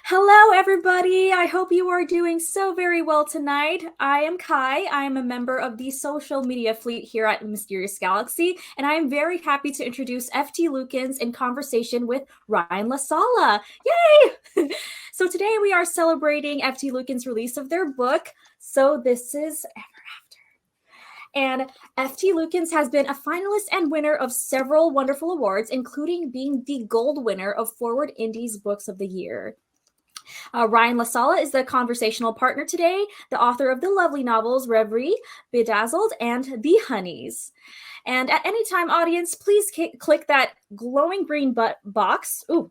Hello, everybody. I hope you are doing so very well tonight. I am Kai. I am a member of the social media fleet here at Mysterious Galaxy, and I am very happy to introduce FT Lukens in conversation with Ryan La Sala. Yay! So today we are celebrating FT Lukens' release of their book, So This Is and FT Lukens has been a finalist and winner of several wonderful awards, including being the gold winner of Foreword INDIES Books of the Year. Ryan La Sala is the conversational partner today, the author of the lovely novels Reverie, Bedazzled, and The Honeys. And at any time, audience, please click that glowing green box down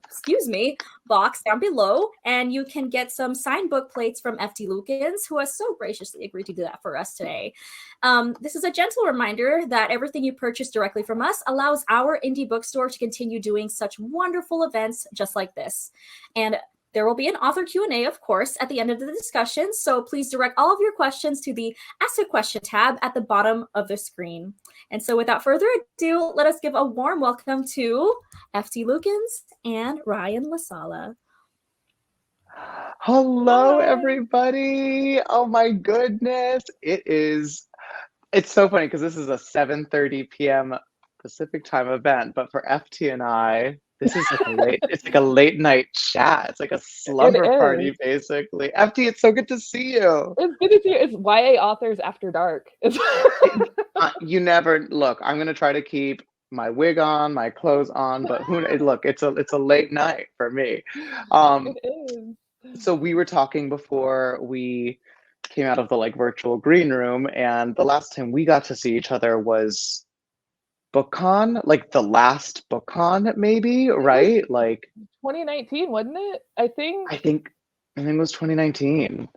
below, and you can get some signed book plates from FT Lukens, who has so graciously agreed to do that for us today. This is a gentle reminder that everything you purchase directly from us allows our indie bookstore to continue doing such wonderful events just like this. And there will be an author Q&A, of course, at the end of the discussion, so please direct all of your questions to the Ask a Question tab at the bottom of the screen. And so without further ado, let us give a warm welcome to FT Lukens and Ryan La Sala. Hello, everybody. Oh my goodness. It's so funny because this is a 7:30 p.m. Pacific time event, but for FT and I, this is like a late night chat. It's like a slumber party, basically. FT, it's so good to see you. It's good to see you. It's YA authors after dark. You never look. I'm gonna try to keep my wig on, my clothes on, but look, it's a late night for me. It is. So we were talking before we came out of the virtual green room, and the last time we got to see each other was BookCon, the last BookCon, maybe, right? 2019, wasn't it? I think it was 2019.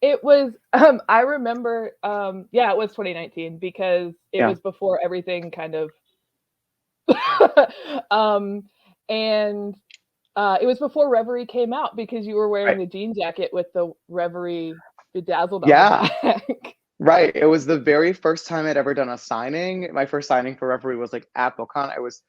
It was I remember it was 2019 because it was before everything kind of and it was before Reverie came out because you were wearing the jean jacket with the Reverie Bedazzled on the back. Right. It was the very first time I'd ever done a signing. My first signing for Reverie was at BookCon. I was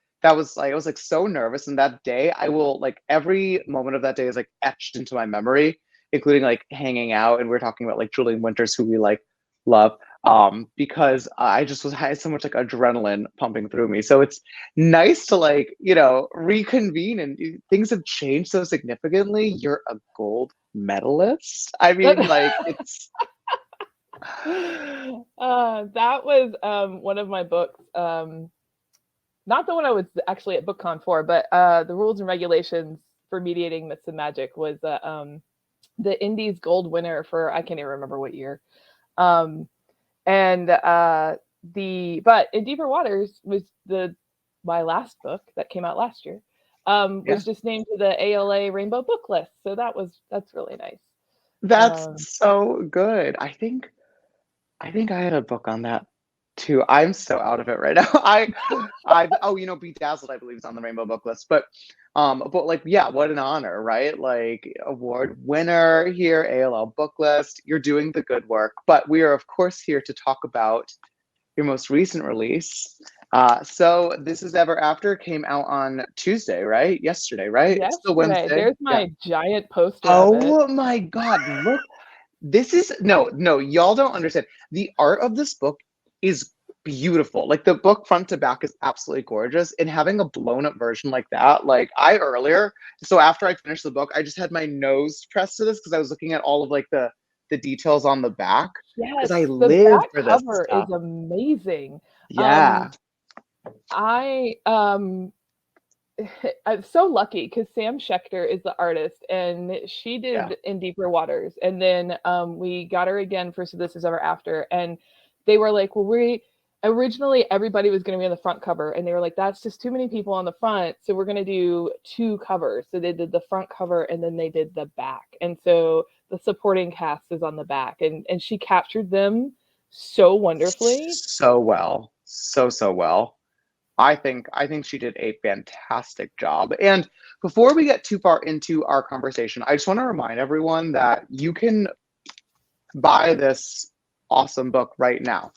so nervous. And that day I will every moment of that day is etched into my memory, including hanging out. And we're talking about Julian Winters, who we love. Because I had so much adrenaline pumping through me. So it's nice to reconvene, and things have changed so significantly. You're a gold medalist. I mean, it's that was one of my books, not the one I was actually at BookCon for, but the rules and regulations for mediating myths and magic was the Indies gold winner for, I can't even remember what year. But In Deeper Waters was my last book that came out last year, was just named to the ALA Rainbow Book List. So that's really nice. That's so good. I think I had a book on that too. I'm so out of it right now. Bedazzled, I believe, is on the Rainbow Book List. But what an honor, right? Award winner here, ALL Book List. You're doing the good work. But we are, of course, here to talk about your most recent release. So This Is Ever After came out on Tuesday, right? Yesterday, right? Yesterday. It's still Wednesday. There's my giant poster. Oh my God! Look. This is no, y'all don't understand. The art of this book is beautiful. The book front to back is absolutely gorgeous. And having a blown up version like that, so after I finished the book, I just had my nose pressed to this because I was looking at all of the details on the back. Yes, I live for this cover stuff. is amazing. Yeah. I'm so lucky because Sam Schechter is the artist, and she did In Deeper Waters, and then we got her again for So This Is Ever After, and they were like, well, originally everybody was going to be on the front cover, and they were like, that's just too many people on the front, so we're going to do 2 covers. So they did the front cover, and then they did the back, and so the supporting cast is on the back, and she captured them so wonderfully, so well, so well. I think she did a fantastic job. And before we get too far into our conversation, I just want to remind everyone that you can buy this awesome book right now.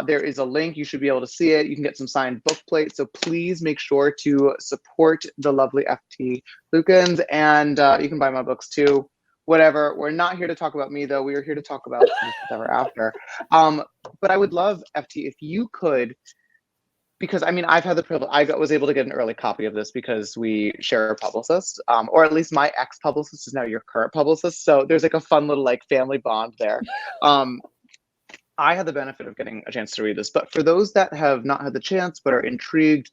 There is a link. You should be able to see it. You can get some signed book plates. So please make sure to support the lovely FT Lukens, and you can buy my books too. Whatever. We're not here to talk about me, though. We are here to talk about whatever after. But I would love, FT, if you could, because I mean, I've had the privilege, was able to get an early copy of this because we share a publicist, or at least my ex-publicist is now your current publicist. So there's like a fun little like family bond there. I had the benefit of getting a chance to read this, but for those that have not had the chance but are intrigued,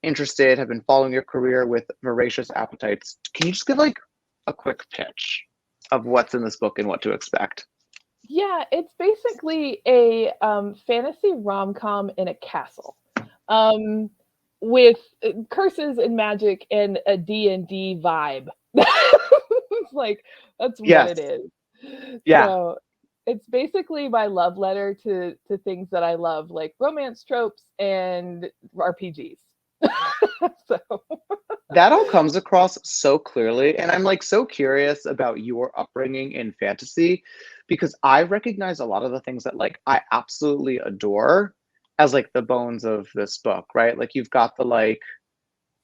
interested, have been following your career with voracious appetites, can you just give like a quick pitch of what's in this book and what to expect? Yeah, it's basically a fantasy rom-com in a castle, with curses and magic and a D&D vibe. It's like, that's what it is. Yeah. So it's basically my love letter to things that I love, like romance tropes and RPGs. So that all comes across so clearly, and I'm like so curious about your upbringing in fantasy, because I recognize a lot of the things that like I absolutely adore as like the bones of this book, right? Like you've got the like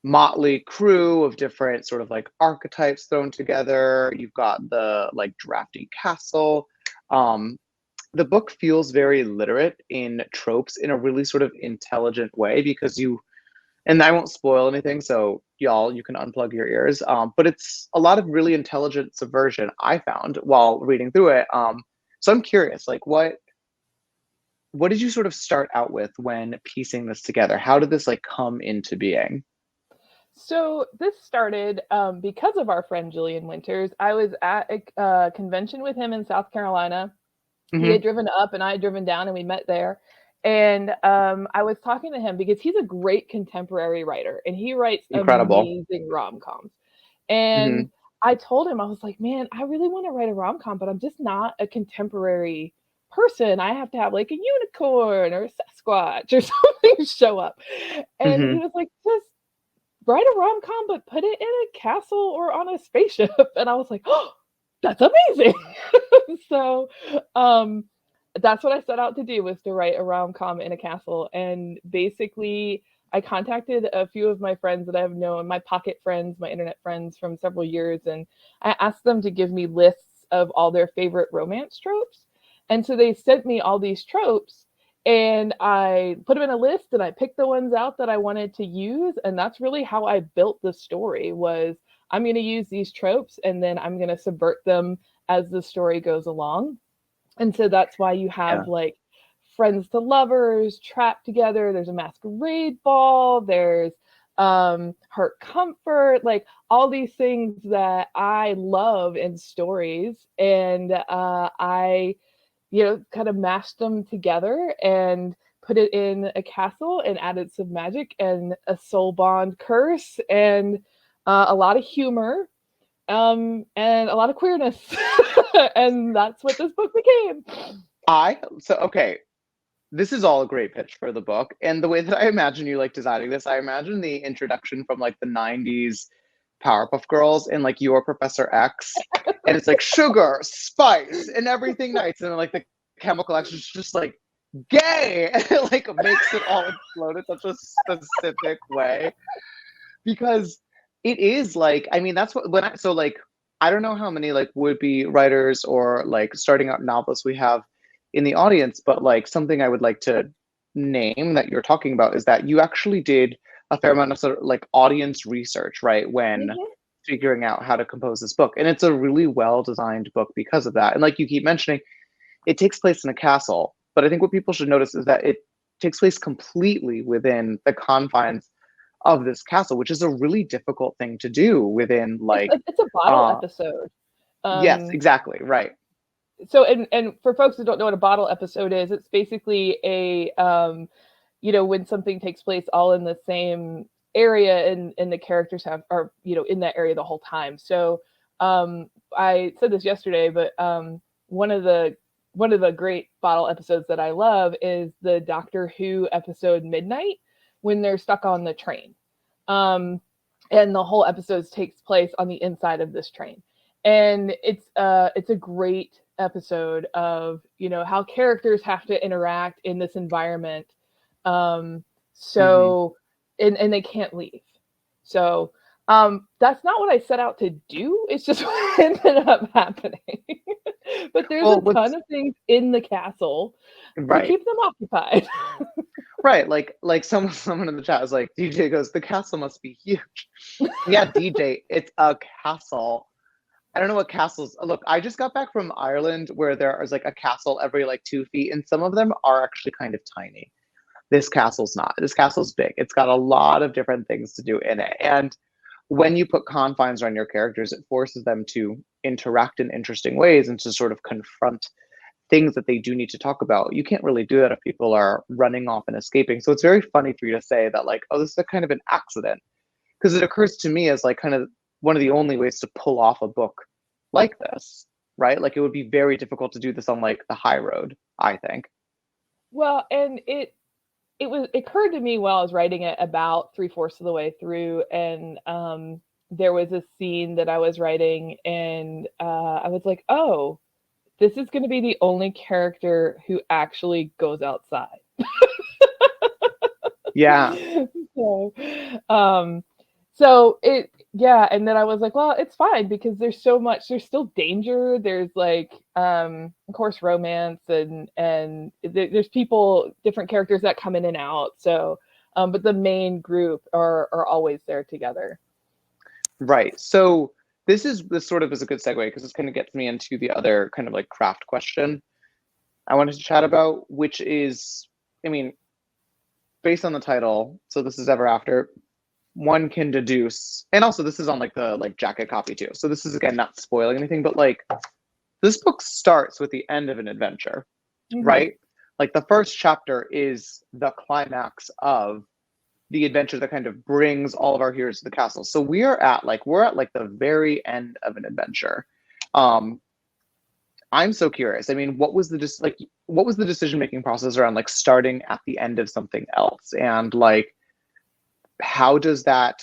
motley crew of different sort of like archetypes thrown together. You've got the like drafty castle. The book feels very literate in tropes in a really sort of intelligent way, because and I won't spoil anything, so y'all, you can unplug your ears. But it's a lot of really intelligent subversion I found while reading through it. So I'm curious, like what did you sort of start out with when piecing this together? How did this like come into being? So this started because of our friend Julian Winters. I was at a convention with him in South Carolina. He had driven up and I had driven down, and we met there. And I was talking to him because he's a great contemporary writer, and he writes amazing rom-coms. And I told him, I was like, man, I really want to write a rom-com, but I'm just not a contemporary person. I have to have like a unicorn or a Sasquatch or something show up. And he was like, just write a rom-com, but put it in a castle or on a spaceship. And I was like, oh, that's amazing. So that's what I set out to do, was to write a rom-com in a castle. And basically I contacted a few of my friends that I have known, my pocket friends, my internet friends from several years, and I asked them to give me lists of all their favorite romance tropes. And so they sent me all these tropes, and I put them in a list, and I picked the ones out that I wanted to use. And that's really how I built the story, was I'm going to use these tropes, and then I'm going to subvert them as the story goes along. And so that's why you have like friends to lovers trapped together. There's a masquerade ball. There's hurt comfort, like all these things that I love in stories. And I, kind of mashed them together and put it in a castle and added some magic and a soul bond curse and a lot of humor. And a lot of queerness. And that's what this book became. Okay, this is all a great pitch for the book. And the way that I imagine you like designing this, I imagine the introduction from like the 90s Powerpuff Girls and like Your Professor X. And it's like sugar, spice, and everything nice. And then like the chemical X is just like gay. And it like makes it all explode in such a specific way. Because it is like, I mean, that's what, I don't know how many like would-be writers or like starting out novelists we have in the audience, but like something I would like to name that you're talking about is that you actually did a fair amount of sort of like audience research, right? When figuring out how to compose this book. And it's a really well-designed book because of that. And like you keep mentioning, it takes place in a castle, but I think what people should notice is that it takes place completely within the confines of this castle, which is a really difficult thing to do within like it's a bottle episode. Yes, exactly, right. So and for folks who don't know what a bottle episode is, it's basically a when something takes place all in the same area and the characters are in that area the whole time. So I said this yesterday, but one of the great bottle episodes that I love is the Doctor Who episode Midnight, when they're stuck on the train. And the whole episode takes place on the inside of this train. And it's a great episode of, you know, how characters have to interact in this environment. So, and they can't leave. So, that's not what I set out to do. It's just what ended up happening. But there's a ton of things in the castle to keep them occupied. Right, like someone in the chat was like, DJ goes, the castle must be huge. Yeah, DJ, it's a castle. I don't know what castles. Look, I just got back from Ireland where there is like a castle every like 2 feet, and some of them are actually kind of tiny. This castle's not. This castle's big. It's got a lot of different things to do in it. And when you put confines around your characters, it forces them to interact in interesting ways and to sort of confront things that they do need to talk about. You can't really do that if people are running off and escaping. So it's very funny for you to say that, like, oh, this is a kind of an accident, because it occurs to me as like kind of one of the only ways to pull off a book like this, right? Like, it would be very difficult to do this on like the high road, I think. Well, and it occurred to me while I was writing it about 3/4 of the way through, and there was a scene that I was writing, and I was like, oh, this is going to be the only character who actually goes outside. Yeah. So it, yeah. And then I was like, well, it's fine because there's so much, there's still danger. There's like, of course, romance and there's people, different characters that come in and out. So, but the main group are always there together. Right. So this sort of is a good segue, because this kind of gets me into the other kind of like craft question I wanted to chat about, which is, I mean, based on the title, so this is Ever After, one can deduce, and also this is on like the like jacket copy too. So this is, again, not spoiling anything, but like this book starts with the end of an adventure, right? Like the first chapter is the climax of the adventure that kind of brings all of our heroes to the castle. So we're at like the very end of an adventure. I'm so curious. I mean, what was the decision-making process around like starting at the end of something else? And like, how does that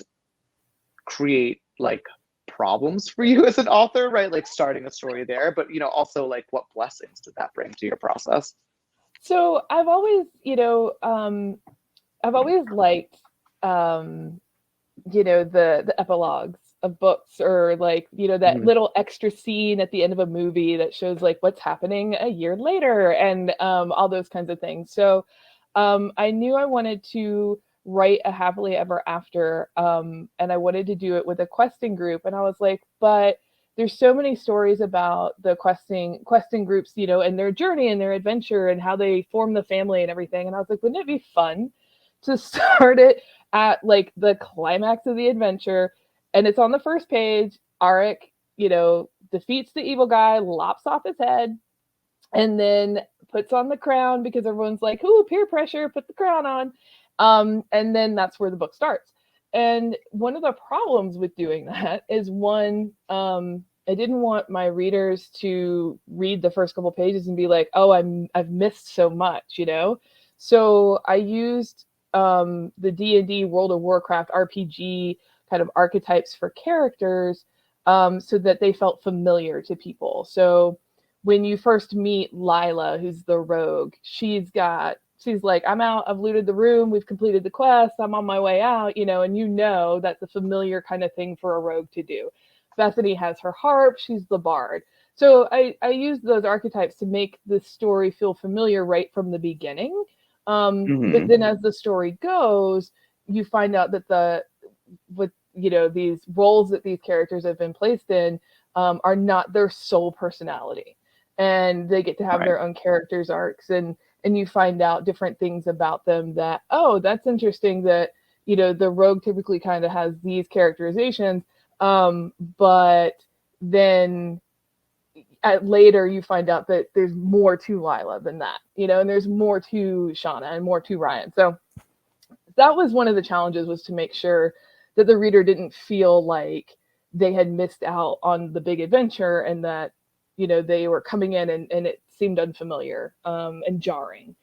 create like problems for you as an author, right? Like starting a story there, but you know, also like what blessings did that bring to your process? So I've always, I've always liked, the epilogues of books, or like, that little extra scene at the end of a movie that shows like what's happening a year later, and all those kinds of things. So I knew I wanted to write a happily ever after, and I wanted to do it with a questing group. And I was like, but there's so many stories about the questing groups, and their journey and their adventure and how they form the family and everything. And I was like, wouldn't it be fun to start it at like the climax of the adventure? And it's on the first page. Arik, defeats the evil guy, lops off his head, and then puts on the crown because everyone's like, ooh, peer pressure, put the crown on. And then that's where the book starts. And one of the problems with doing that is, one, I didn't want my readers to read the first couple pages and be like, oh, I've missed so much, So I used the D&D World of Warcraft RPG kind of archetypes for characters, so that they felt familiar to people. So when you first meet Lila, who's the rogue, she's like, I'm out, I've looted the room, we've completed the quest, I'm on my way out, and that's a familiar kind of thing for a rogue to do. Bethany has her harp, she's the bard. So I used those archetypes to make the story feel familiar right from the beginning. But then as the story goes, you find out that these roles that these characters have been placed in are not their sole personality. And they get to have their own characters arcs, and you find out different things about them that, oh, that's interesting that, the rogue typically kind of has these characterizations, but then later you find out that there's more to Lila than that, and there's more to Shauna and more to Ryan. So that was one of the challenges, was to make sure that the reader didn't feel like they had missed out on the big adventure, and that, they were coming in and it seemed unfamiliar and jarring.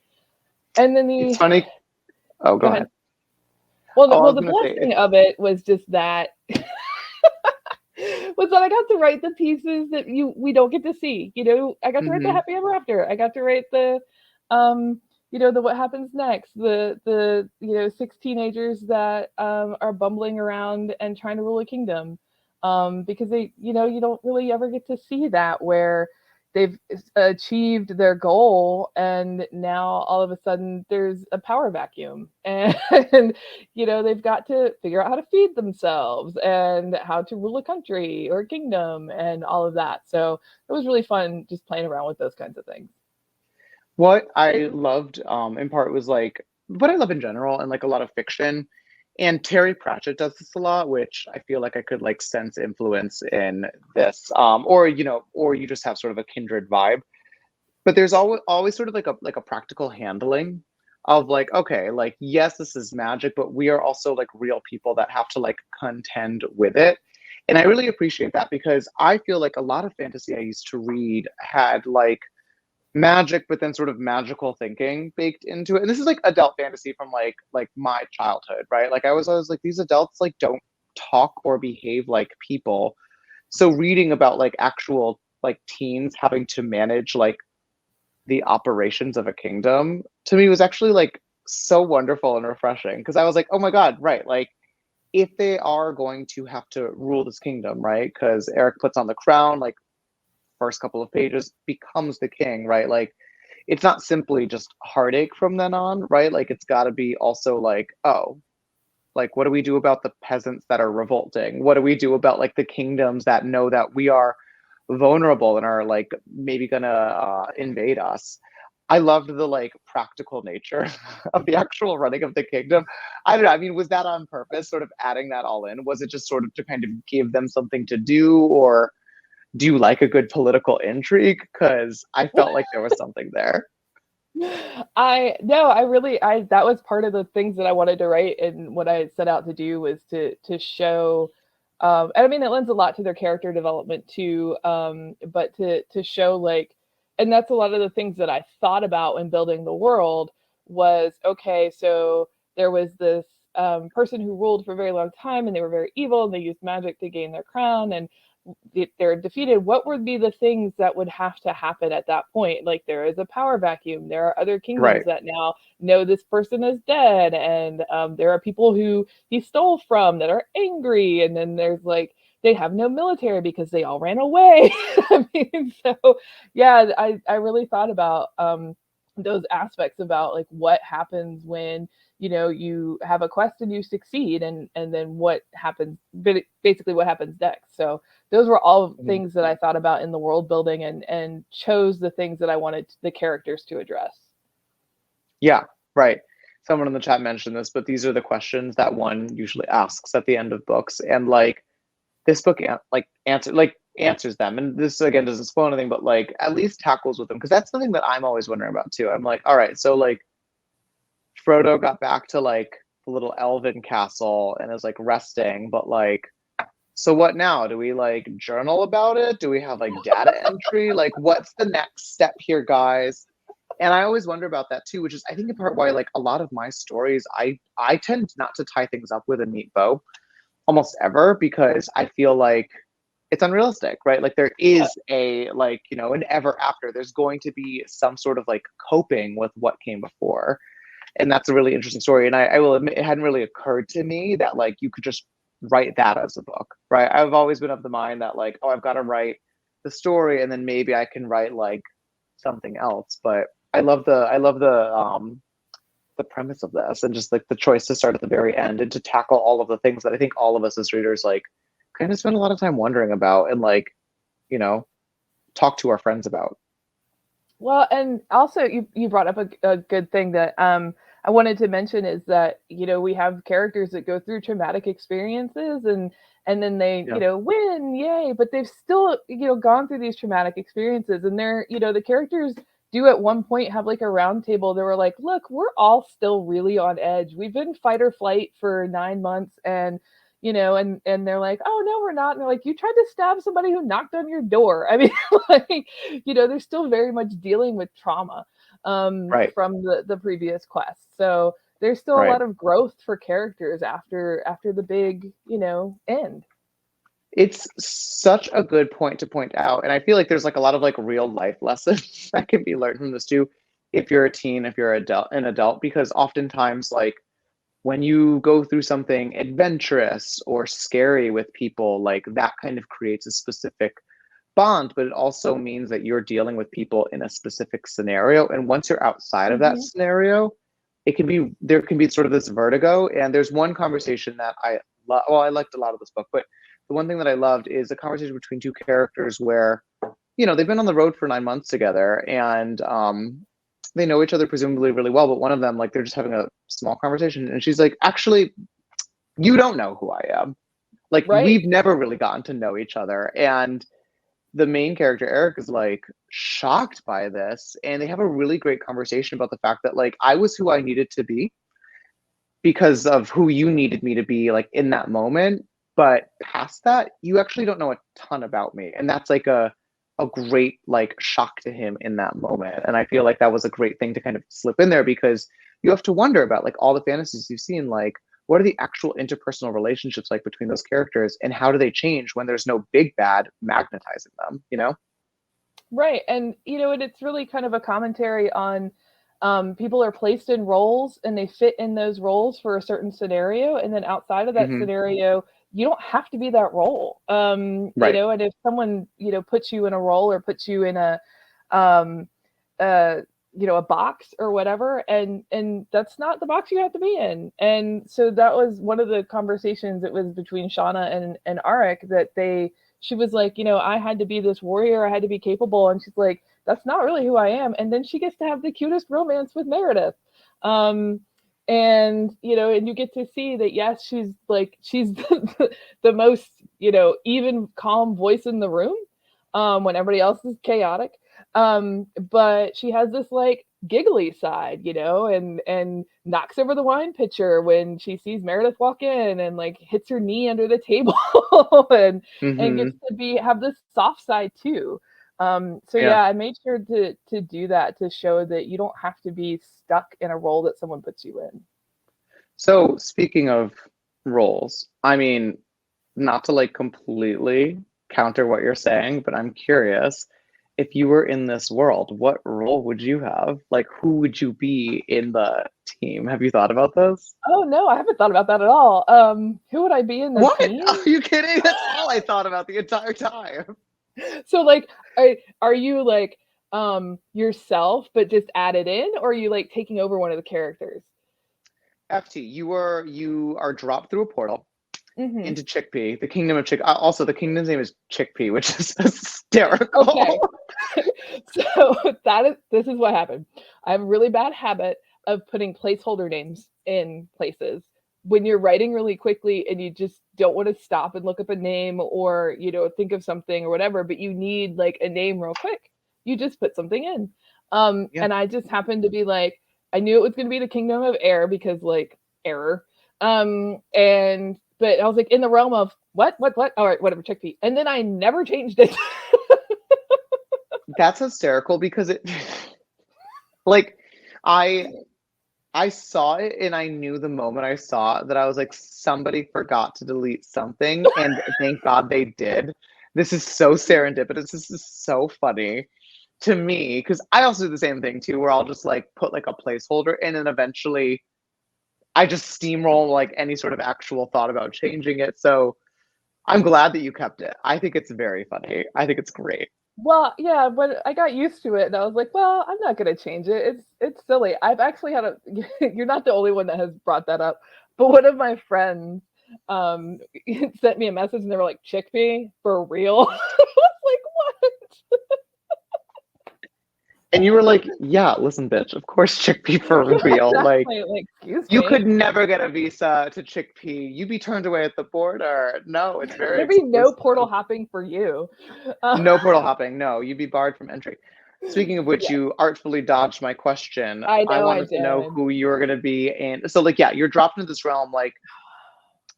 And then it's funny. Oh, go ahead. Well, the blessing of it was just that was that I got to write the pieces that we don't get to see. You know, I got to write the Mhm. happy ever after. I got to write the you know, the what happens next, the you know, 6 teenagers that are bumbling around and trying to rule a kingdom. Because they, you know, you don't really ever get to see that where they've achieved their goal and now all of a sudden there's a power vacuum and you know, they've got to figure out how to feed themselves and how to rule a country or a kingdom and all of that. So it was really fun just playing around with those kinds of things. What I loved, in part was like what I love in general and like a lot of fiction. And Terry Pratchett does this a lot, which I feel like I could like sense influence in this. Or you know, or you just have sort of a kindred vibe. But there's always sort of like a practical handling of like, okay, like yes, this is magic, but we are also like real people that have to like contend with it. And I really appreciate that because I feel like a lot of fantasy I used to read had like magic but then sort of magical thinking baked into it, and this is like adult fantasy from like my childhood, right? Like I was always like, these adults like don't talk or behave like people. So reading about like actual like teens having to manage like the operations of a kingdom to me was actually like so wonderful and refreshing because I was like, oh my god, right, like if they are going to have to rule this kingdom, right, because Eric puts on the crown, like first couple of pages becomes the king, right? Like it's not simply just heartache from then on, right? Like it's got to be also like, oh, like what do we do about the peasants that are revolting? What do we do about like the kingdoms that know that we are vulnerable and are like maybe gonna invade us? I loved the like practical nature of the actual running of the kingdom. I don't know. I mean, was that on purpose, sort of adding that all in? Was it just sort of to kind of give them something to do, or do you like a good political intrigue? Because I felt like there was something there. I no, I really I that was part of the things that I wanted to write and what I set out to do was to show and I mean it lends a lot to their character development too, but to show like, and that's a lot of the things that I thought about when building the world was okay, so there was this person who ruled for a very long time and they were very evil and they used magic to gain their crown and they're defeated. What would be the things that would have to happen at that point? Like there is a power vacuum. There are other kingdoms Right. that now know this person is dead, and there are people who he stole from that are angry. And then there's like they have no military because they all ran away. I mean, so yeah, I really thought about those aspects about like what happens when you know you have a quest and you succeed and then what happens, basically what happens next. So those were all Mhm. things that I thought about in the world building and chose the things that I wanted the characters to address. Yeah, right. Someone in the chat mentioned this, but these are the questions that one usually asks at the end of books, and like this book answers them. And this again doesn't spoil anything, but like at least tackles with them because that's something that I'm always wondering about too. I'm like, all right, so like Frodo got back to like the little elven castle and is like resting, but like, so what now? Do we like journal about it? Do we have like data entry? Like, what's the next step here, guys? And I always wonder about that too, which is I think in part why like a lot of my stories, I tend not to tie things up with a neat bow almost ever because I feel like it's unrealistic, right? Like there is a like, you know, an ever after. There's going to be some sort of like coping with what came before. And that's a really interesting story. And I will admit it hadn't really occurred to me that like you could just write that as a book, right? I've always been of the mind that like, oh, I've got to write the story and then maybe I can write like something else. But I love the premise of this and just like the choice to start at the very end and to tackle all of the things that I think all of us as readers like kind of spend a lot of time wondering about and like, you know, talk to our friends about. Well, and also you brought up a good thing that I wanted to mention is that you know we have characters that go through traumatic experiences and then they you Yeah. know win, yay, but they've still you know gone through these traumatic experiences and they're you know the characters do at one point have like a round table. They were like, look, we're all still really on edge. We've been fight or flight for 9 months and you know, and they're like, oh no, we're not. And they're like, you tried to stab somebody who knocked on your door. I mean, like, you know, they're still very much dealing with trauma Right. from the previous quest. So there's still a Right. lot of growth for characters after the big, you know, end. It's such a good point to point out. And I feel like there's like a lot of like real life lessons that can be learned from this too. If you're a teen, if you're an adult, because oftentimes like when you go through something adventurous or scary with people, like that kind of creates a specific bond, but it also means that you're dealing with people in a specific scenario. And once you're outside of that scenario, there can be sort of this vertigo. And there's one conversation that I love. Well, I liked a lot of this book, but the one thing that I loved is a conversation between two characters where, they've been on the road for 9 months together, and they know each other presumably really well, but one of them, like, they're just having a small conversation, and she's like, actually, you don't know who I am. Like, we've never really gotten to know each other. And the main character, Eric, is like shocked by this. And they have a really great conversation about the fact that, like, I was who I needed to be because of who you needed me to be, like, in that moment. But past that, you actually don't know a ton about me. And that's like a great like shock to him in that moment. And I feel like that was a great thing to kind of slip in there, because you have to wonder about like all the fantasies you've seen, like what are the actual interpersonal relationships like between those characters, and how do they change when there's no big bad magnetizing them, Right. And, and it's really kind of a commentary on people are placed in roles and they fit in those roles for a certain scenario. And then outside of that scenario, you don't have to be that role. And if someone, puts you in a role or puts you in a box or whatever, and that's not the box you have to be in. And so that was one of the conversations. It was between Shauna and Arik that she was like, I had to be this warrior, I had to be capable. And she's like, that's not really who I am. And then she gets to have the cutest romance with Meredith. And you get to see that, yes, she's the most, even calm voice in the room when everybody else is chaotic. But she has this like giggly side, and knocks over the wine pitcher when she sees Meredith walk in, and like hits her knee under the table and gets to have this soft side too. Yeah, I made sure to do that, to show that you don't have to be stuck in a role that someone puts you in. So speaking of roles, I mean, not to like completely counter what you're saying, but I'm curious, if you were in this world, what role would you have? Like, who would you be in the team? Have you thought about this? Oh no, I haven't thought about that at all. Who would I be in the team? Are you kidding? That's all I thought about the entire time. So like, are you like yourself but just added in, or are you like taking over one of the characters? FT, you are dropped through a portal into Chickpea, the kingdom of Chick. Also, the kingdom's name is Chickpea, which is hysterical. Okay. So this is what happened. I have a really bad habit of putting placeholder names in places when you're writing really quickly and you just don't want to stop and look up a name or think of something or whatever, but you need like a name real quick. You just put something in. And I just happened to be like, I knew it was going to be the kingdom of air because like error. But I was like, in the realm of what? All right, whatever, Chickpea. And then I never changed it. That's hysterical because it, like, I saw it and I knew the moment I saw it that I was like, somebody forgot to delete something, and thank God they did. This is so serendipitous. This is so funny to me because I also do the same thing too, where I'll just like put like a placeholder in, and eventually I just steamroll like any sort of actual thought about changing it. So I'm glad that you kept it. I think it's very funny. I think it's great. Well, yeah, but I got used to it and I was like, well, I'm not going to change it. It's silly. I've actually had you're not the only one that has brought that up, but one of my friends sent me a message and they were like, Chickpea for real? I was like, what? And you were like, yeah, listen, bitch, of course Chickpea for real. Exactly. Like excuse you me. could never get a visa to Chickpea. You'd be turned away at the border. No, it's very There'd be no portal hopping for you. No portal hopping. No, you'd be barred from entry. Speaking of which, you artfully dodged my question. I know, wanted to know who you were going to be. And so, like, yeah, you're dropped into this realm. Like,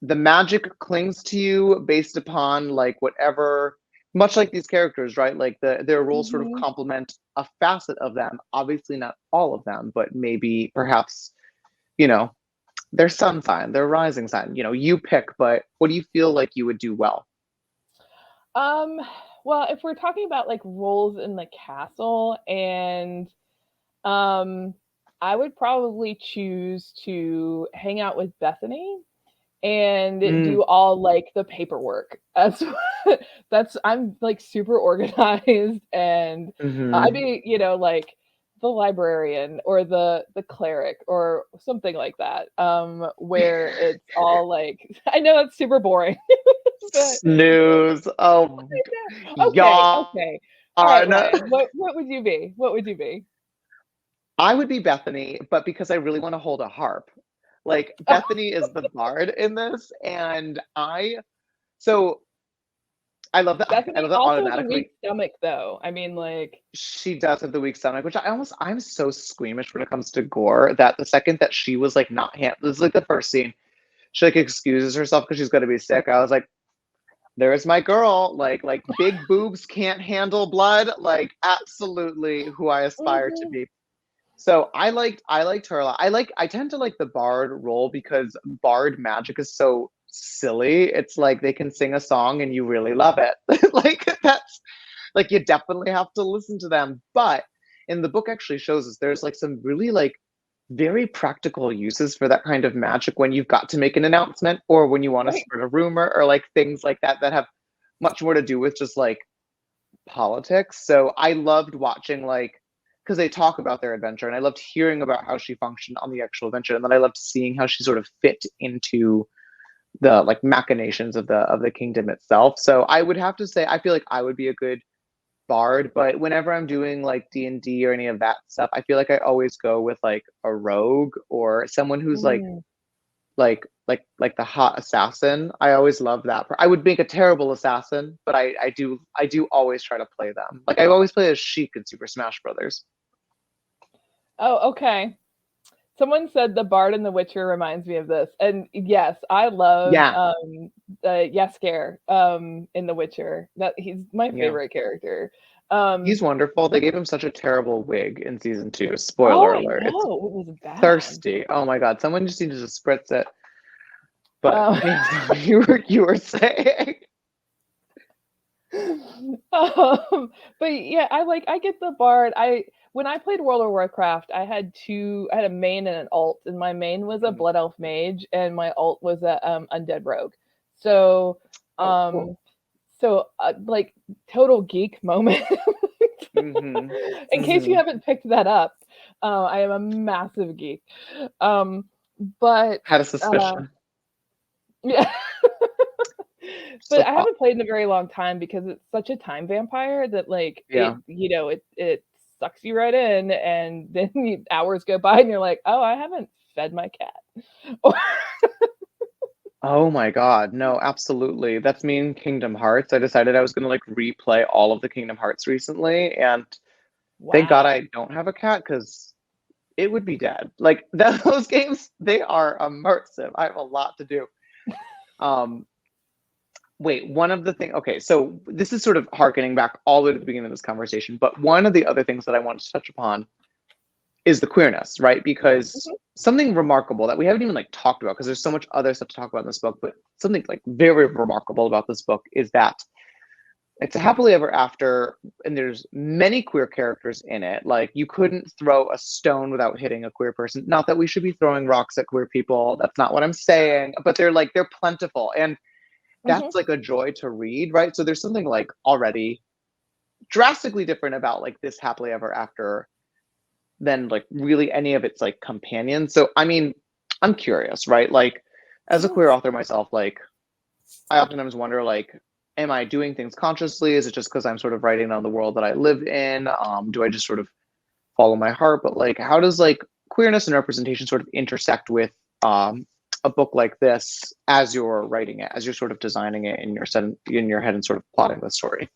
the magic clings to you based upon, like, whatever, much like these characters, right? Like, their roles sort of complement a facet of them. Obviously, not all of them, but maybe, perhaps, their sun sign, their rising sign. You pick, but what do you feel like you would do well? Well, if we're talking about like roles in the castle, and I would probably choose to hang out with Bethany and do all like the paperwork. I'm like super organized, and I'd be, like the librarian or the cleric or something like that, where it's all like, I know it's super boring. But Snooze. Oh, okay, yawn. okay. All right, Ryan, what would you be? What would you be? I would be Bethany, but because I really want to hold a harp. Like Bethany is the bard in this, and so I love that. I Bethany love that also has a automatically. weak stomach, though. I mean, like, She does have the weak stomach, which I'm so squeamish when it comes to gore that the second that she was like not this is like the first scene, she like excuses herself because she's gonna be sick. I was like, there's my girl. Like big boobs can't handle blood. Like absolutely who I aspire to be. So I liked her a lot. I tend to like the bard role because bard magic is so silly. It's like they can sing a song and you really love it. Like that's like you definitely have to listen to them. But in the book actually shows us there's like some really like very practical uses for that kind of magic when you've got to make an announcement or when you want to spread a rumor or like things like that that have much more to do with just like politics. So I loved watching like because they talk about their adventure and I loved hearing about how she functioned on the actual adventure and then I loved seeing how she sort of fit into the like machinations of the kingdom itself. So I would have to say I feel like I would be a good bard, but whenever I'm doing like D&D or any of that stuff, I feel like I always go with like a rogue or someone who's like the hot assassin. I always love that. I would make a terrible assassin, but I do always try to play them. Like I always play as Sheik in Super Smash Brothers. Oh, okay. Someone said the Bard in The Witcher reminds me of this, and yes, I love Jaskier in The Witcher. That he's my favorite character. He's wonderful. They gave him such a terrible wig in season 2. Spoiler alert! It was bad. Thirsty. Oh my god! Someone just needed to spritz it. But you were saying. But yeah, I get the bard. When I played World of Warcraft, I had a main and an alt, and my main was a blood elf mage, and my alt was a undead rogue. So, cool. Like total geek moment. In case you haven't picked that up, I am a massive geek. But had a suspicion. Yeah. But I haven't played in a very long time because it's such a time vampire that like it sucks you right in, and then hours go by and you're like, oh, I haven't fed my cat. Oh my god, no, absolutely. That's me in Kingdom Hearts. I decided I was gonna like replay all of the Kingdom Hearts recently, and thank God I don't have a cat because it would be dead. Like those games, they are immersive. I have a lot to do. Wait, one of the things, okay, so this is sort of harkening back all the way to the beginning of this conversation, but one of the other things that I wanted to touch upon is the queerness, right? Because something remarkable that we haven't even like talked about, because there's so much other stuff to talk about in this book, but something like very remarkable about this book is that it's a happily ever after, and there's many queer characters in it. Like you couldn't throw a stone without hitting a queer person. Not that we should be throwing rocks at queer people. That's not what I'm saying, but they're plentiful. And that's like a joy to read, right? So there's something like already drastically different about like this happily ever after than like really any of its like companions. So I mean, I'm curious, right? Like as a queer author myself, like I oftentimes wonder like, am I doing things consciously? Is it just because I'm sort of writing on the world that I live in? Do I just sort of follow my heart? But like how does like queerness and representation sort of intersect with a book like this as you're writing it, as you're sort of designing it in your head and sort of plotting the story?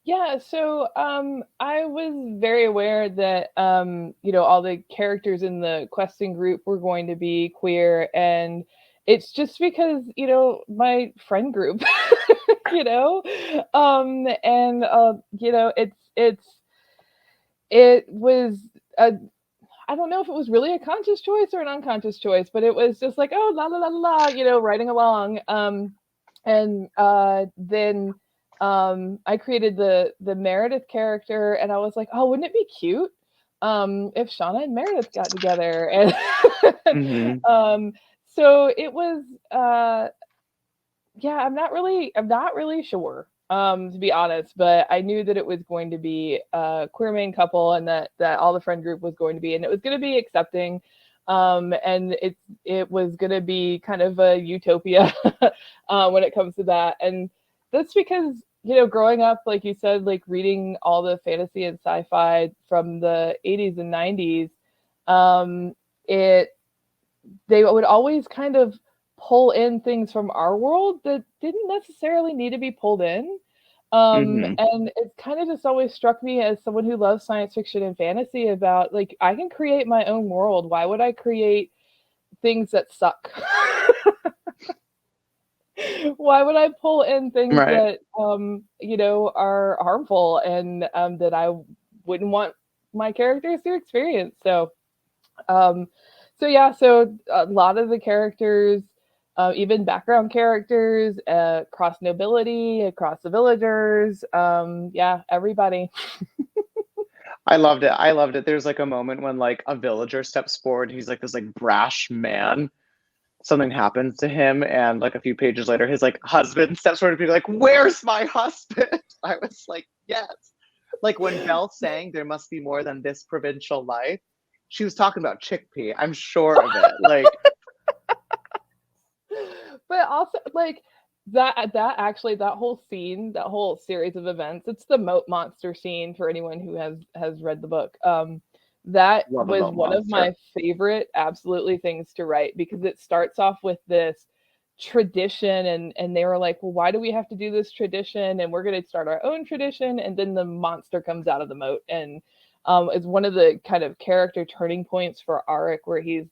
Yeah, so I was very aware that all the characters in the questing group were going to be queer, and it's just because my friend group, it was a, I don't know if it was really a conscious choice or an unconscious choice, but it was just like, oh, la la la la, writing along. And then I created the Meredith character, and I was like, oh, wouldn't it be cute if Shauna and Meredith got together? And so it was yeah, I'm not really sure, to be honest, but I knew that it was going to be a queer main couple, and that all the friend group was going to be, and it was going to be accepting, and it was going to be kind of a utopia when it comes to that. And that's because, you know, growing up, like you said, like reading all the fantasy and sci-fi from the 80s and 90s, they would always kind of pull in things from our world that didn't necessarily need to be pulled in. And it kind of just always struck me, as someone who loves science fiction and fantasy, about like, I can create my own world. Why would I create things that suck? Why would I pull in things that you know, are harmful, and that I wouldn't want my characters to experience? So yeah, so a lot of the characters, even background characters, across nobility, across the villagers, yeah, everybody. I loved it. There's like a moment when like a villager steps forward. He's like this like brash man. Something happens to him, and like a few pages later, his like husband steps forward and be like, "Where's my husband?" I was like, yes. Like when Belle sang, "There must be more than this provincial life," she was talking about chickpea. I'm sure of it. Like, but also like that actually, that whole scene, that whole series of events, it's the moat monster scene for anyone who has read the book. That was one of my favorite absolutely things to write, because it starts off with this tradition, and they were like, well, why do we have to do this tradition, and we're going to start our own tradition, and then the monster comes out of the moat, and is one of the kind of character turning points for Arik, where he's,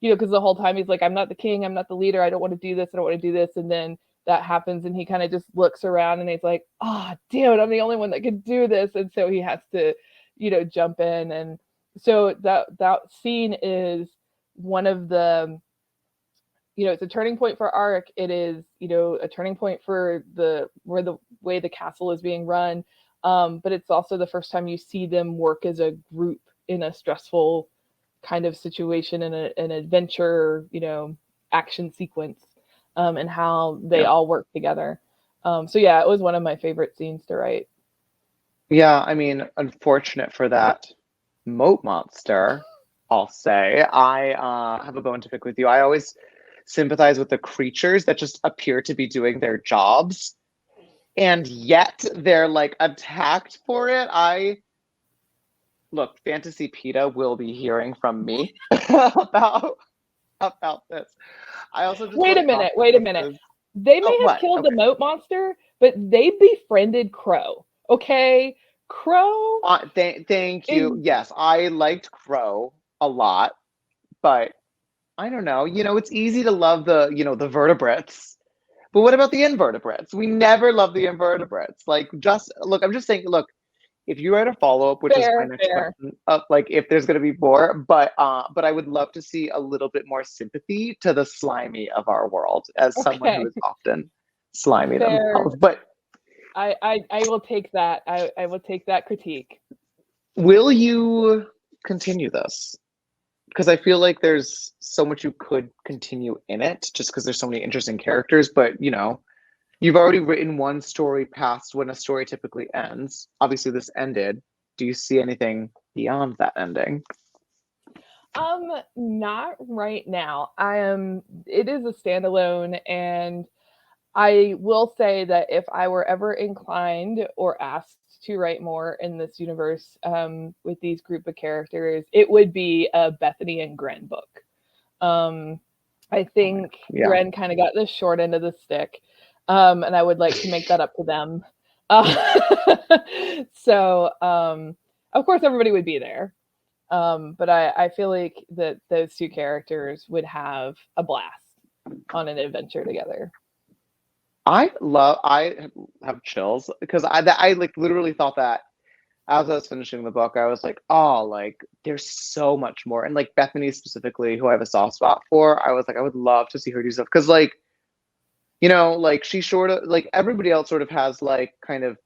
you know, because the whole time he's like, I'm not the king, I'm not the leader, I don't want to do this, I don't want to do this, and then that happens, and he kind of just looks around, and he's like, oh damn it, I'm the only one that can do this, and so he has to, you know, jump in. And so that scene is one of the, you know, it's a turning point for Arik. It is, you know, a turning point for the way the castle is being run. But it's also the first time you see them work as a group in a stressful kind of situation, in an adventure, you know, action sequence, and how they all work together. So yeah, it was one of my favorite scenes to write. Yeah, I mean, unfortunate for that moat monster, I'll say. I have a bone to pick with you. I always sympathize with the creatures that just appear to be doing their jobs, and yet they're like attacked for it. Look, Fantasy PETA will be hearing from me about this. I also just wait a minute. They may have killed the moat monster, but they befriended Crow. Okay, Crow. Thank you. Yes, I liked Crow a lot, but I don't know. You know, it's easy to love the, you know, the vertebrates, but what about the invertebrates? We never love the invertebrates. Like, just look. I'm just saying. Look, if you write a follow-up, which is my next question, like if there's going to be more, but I would love to see a little bit more sympathy to the slimy of our world, as someone who is often slimy themselves. But I will take that. I will take that critique. Will you continue this? Because I feel like there's so much you could continue in it, just because there's so many interesting characters. But, you know, you've already written one story past when a story typically ends. Obviously, this ended. Do you see anything beyond that ending? Not right now. It is a standalone, and I will say that if I were ever inclined or asked to write more in this universe, with these group of characters, it would be a Bethany and Gren book. I think Gren kind of got the short end of the stick, and I would like to make that up to them. So, of course, everybody would be there. But I feel like that those two characters would have a blast on an adventure together. I have chills because I like literally thought that as I was finishing the book, I was like, oh, like there's so much more. And like Bethany specifically, who I have a soft spot for, I was like, I would love to see her do stuff. Cause like You know, like she sort of like everybody else sort of has like kind of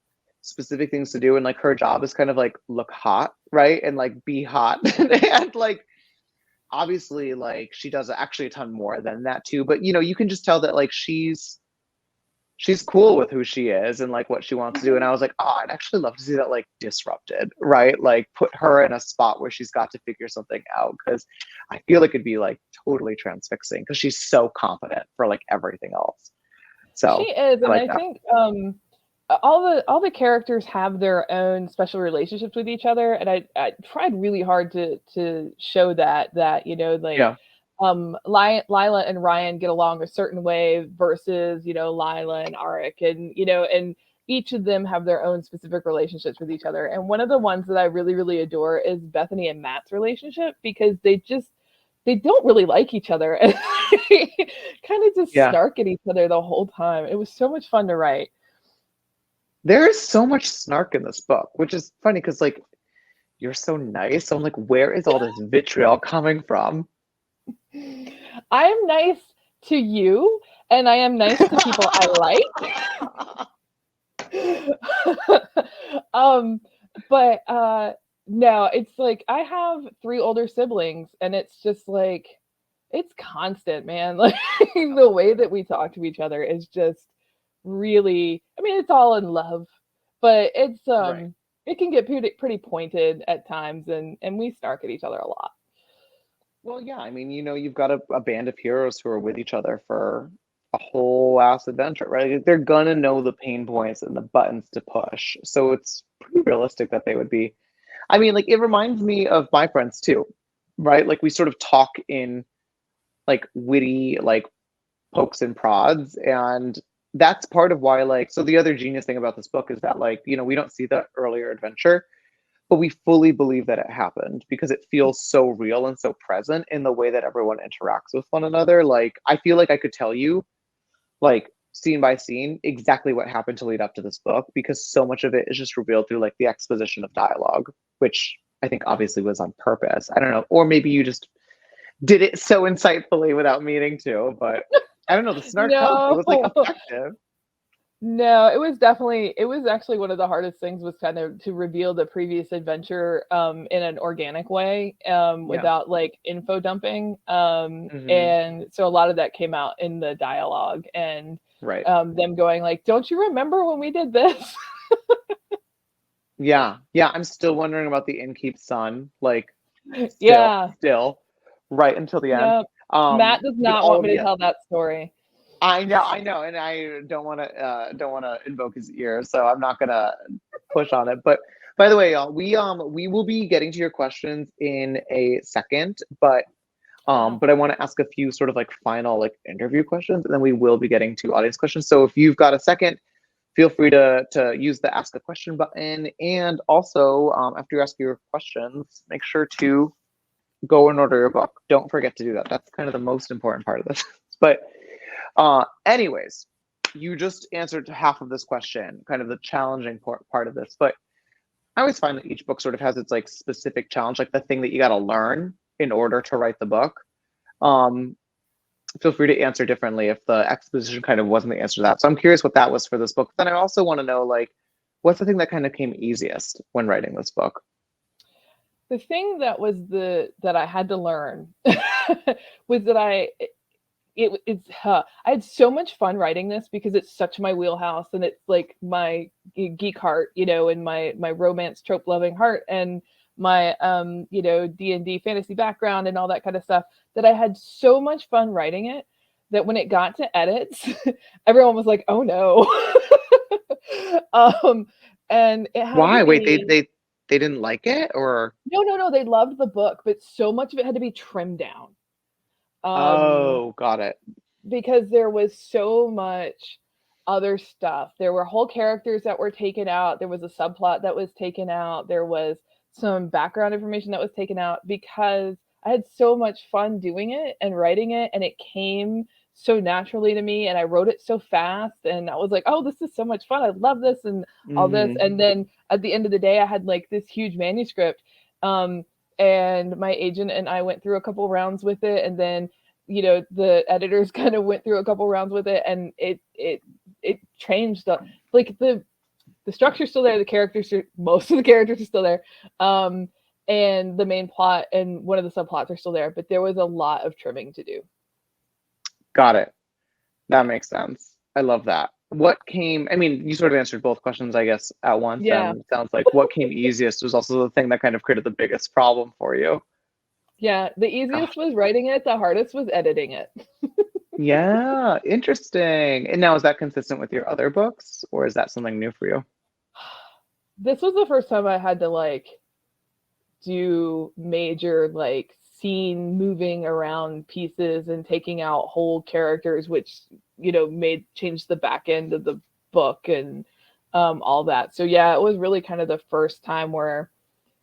specific things to do, and like her job is kind of like look hot, right? And like be hot. And like obviously like she does actually a ton more than that too. But you know, you can just tell that like she's cool with who she is and like what she wants to do. And I was like, oh, I'd actually love to see that like disrupted, right? Like put her in a spot where she's got to figure something out, because I feel like it'd be like totally transfixing because she's so confident for like everything else. So She is, and like I that. think all the characters have their own special relationships with each other, and I tried really hard to show that you know, like Yeah. Lila and Ryan get along a certain way versus, you know, Lila and Arik, and you know, and each of them have their own specific relationships with each other. And one of the ones that I really really adore is Bethany and Matt's relationship, because they don't really like each other and kind of just Yeah. snark at each other the whole time. It was so much fun to write. There is so much snark in this book, which is funny because like you're so nice. So I'm like, where is all this vitriol coming from? I am nice to you, and I am nice to people I like. But no, it's like I have 3 older siblings, and it's just like it's constant, man. Like the way that we talk to each other is just really, I mean, it's all in love, but it's Right. it can get pretty pointed at times, and we snark at each other a lot. Well, yeah, I mean, you know, you've got a band of heroes who are with each other for a whole ass adventure, right? Like, they're gonna know the pain points and the buttons to push. So it's pretty realistic that they would be. I mean, like, it reminds me of my friends too, right? Like, we sort of talk in like witty, like pokes and prods. And that's part of why, like, so the other genius thing about this book is that, like, you know, we don't see the earlier adventure, but we fully believe that it happened because it feels so real and so present in the way that everyone interacts with one another. Like, I feel like I could tell you, like, scene by scene, exactly what happened to lead up to this book, because so much of it is just revealed through like the exposition of dialogue, which I think obviously was on purpose. I don't know. Or maybe you just did it so insightfully without meaning to, but I don't know. The snark helped. It No, was like effective. no, it was actually one of the hardest things, was kind of to reveal the previous adventure in an organic way, Yeah. without like info dumping. Hmm. And so a lot of that came out in the dialogue, and Right. them going like, "Don't you remember when we did this?" Yeah. Yeah. I'm still wondering about the innkeep's son. Like, Yeah, still, right until the end. yeah. Matt does But not all want of me to the tell that story. I know, and I don't want to invoke his ear, so I'm not gonna push on it. But by the way, y'all, we will be getting to your questions in a second, Wow. but I want to ask a few sort of like final like interview questions, and then we will be getting to audience questions. So if you've got a second, feel free to use the ask a question button, and also after you ask your questions, make sure to go and order your book. Don't forget to do that. That's kind of the most important part of this. But anyways, you just answered half of this question, kind of the challenging part of this. But I always find that each book sort of has its like specific challenge, like the thing that you got to learn in order to write the book. Um, Feel free to answer differently if the exposition kind of wasn't the answer to that. So I'm curious what that was for this book. Then I also want to know, like, what's the thing that kind of came easiest when writing this book? The thing that I had to learn was that I had so much fun writing this, because it's such my wheelhouse, and it's like my geek heart, you know, and my romance trope loving heart, and my you know, D&D fantasy background and all that kind of stuff, that I had so much fun writing it, that when it got to edits, everyone was like, "Oh no." um and it had to Why? Wait, be they didn't like it, or no, they loved the book, but so much of it had to be trimmed down. Um oh, got it. because there was so much other stuff. There were whole characters that were taken out. There was a subplot that was taken out. There was some background information that was taken out, because I had so much fun doing it and writing it, and it came so naturally to me, and I wrote it so fast, and I was like, "Oh, this is so much fun. I love this and all this." Hmm. And then at the end of the day, I had like this huge manuscript. And my agent and I went through a couple rounds with it, and then the editors kind of went through a couple rounds with it, and it changed the structure's still there, most of the characters are still there, and the main plot and one of the subplots are still there, but there was a lot of trimming to do. Got it. That makes sense. I love that. What came, I mean, you sort of answered both questions, I guess, at once. Yeah. And it sounds like what came easiest was also the thing that kind of created the biggest problem for you. Yeah, the easiest was writing it. The hardest was editing it. Yeah, interesting. And now, is that consistent with your other books, or is that something new for you? This was the first time I had to like do major like scene moving around pieces and taking out whole characters, which changed the back end of the book and all that. So yeah, it was really kind of the first time where,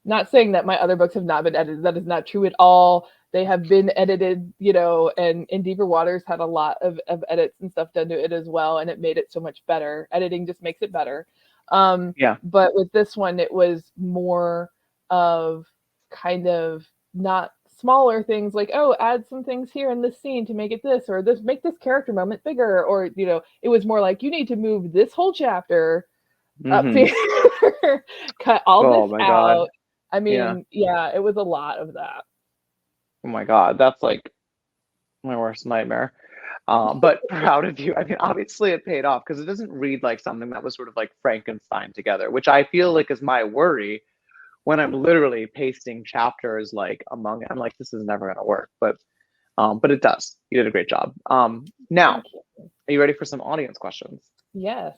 not saying that my other books have not been edited, that is not true at all. They have been edited, and In Deeper Waters had a lot of edits and stuff done to it as well, and it made it so much better. Editing just makes it better. Yeah. But with this one, it was more of kind of not smaller things like, oh, add some things here in this scene to make it this, or this, make this character moment bigger, or it was more like, you need to move this whole chapter up here, cut all this out. God. I mean, yeah, it was a lot of that. Oh my God, that's like my worst nightmare. But proud of you. I mean, obviously it paid off, because it doesn't read like something that was sort of like Frankenstein together, which I feel like is my worry when I'm literally pasting chapters like among it. I'm like, this is never gonna work, but it does. You did a great job. Now, are you ready for some audience questions? Yes.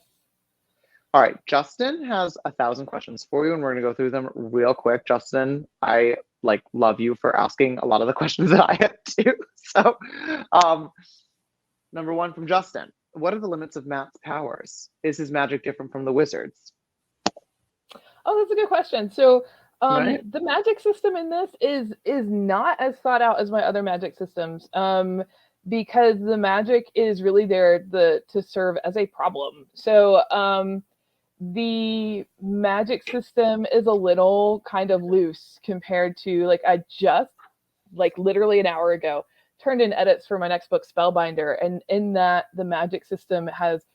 All right, Justin has 1,000 questions for you, and we're gonna go through them real quick. Justin, I love you for asking a lot of the questions that I had too. So, number one from Justin: what are the limits of Matt's powers? Is his magic different from the wizard's? Oh, that's a good question. So, Right. The magic system in this is not as thought out as my other magic systems, because the magic is really there to serve as a problem. So, the magic system is a little kind of loose compared to I just literally an hour ago turned in edits for my next book, Spellbinder, and in that the magic system has